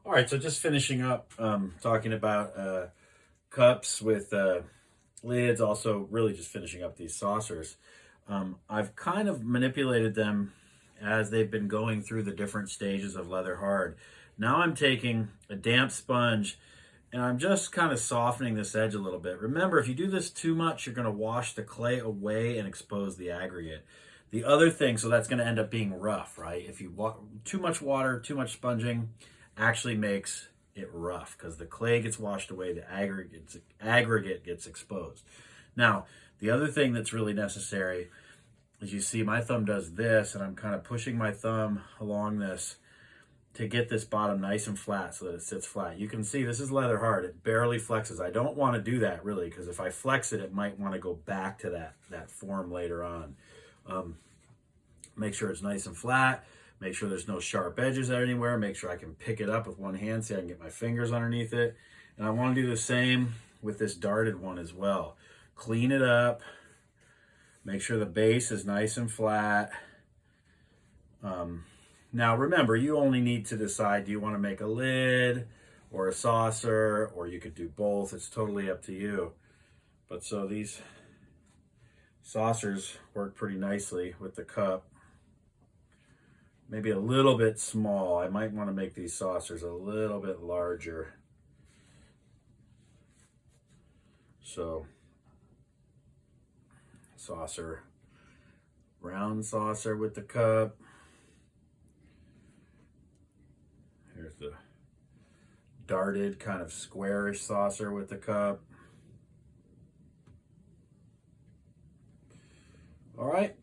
All right, so just finishing up talking about cups with lids, also really just finishing up these saucers. I've kind of manipulated them as they've been going through the different stages of leather hard. Now I'm taking a damp sponge and I'm just kind of softening this edge a little bit. Remember, if you do this too much, you're going to wash the clay away and expose the aggregate. The other thing, so that's going to end up being rough, right? If you too much water, too much sponging, actually makes it rough because the clay gets washed away, the aggregate gets exposed. Now, the other thing that's really necessary is you see my thumb does this, and I'm kind of pushing my thumb along this to get this bottom nice and flat so that it sits flat. You can see this is leather hard. It barely flexes. I don't want to do that really because if I flex it, it might want to go back to that form later on. Make sure it's nice and flat. Make sure there's no sharp edges anywhere. Make sure I can pick it up with one hand so I can get my fingers underneath it. And I want to do the same with this darted one as well. Clean it up. Make sure the base is nice and flat. Now remember, you only need to decide, do you want to make a lid or a saucer, or you could do both. It's totally up to you. But so these saucers work pretty nicely with the cup. Maybe a little bit small. I might want to make these saucers a little bit larger. So, saucer, round saucer with the cup. Here's the darted kind of squarish saucer with the cup. All right.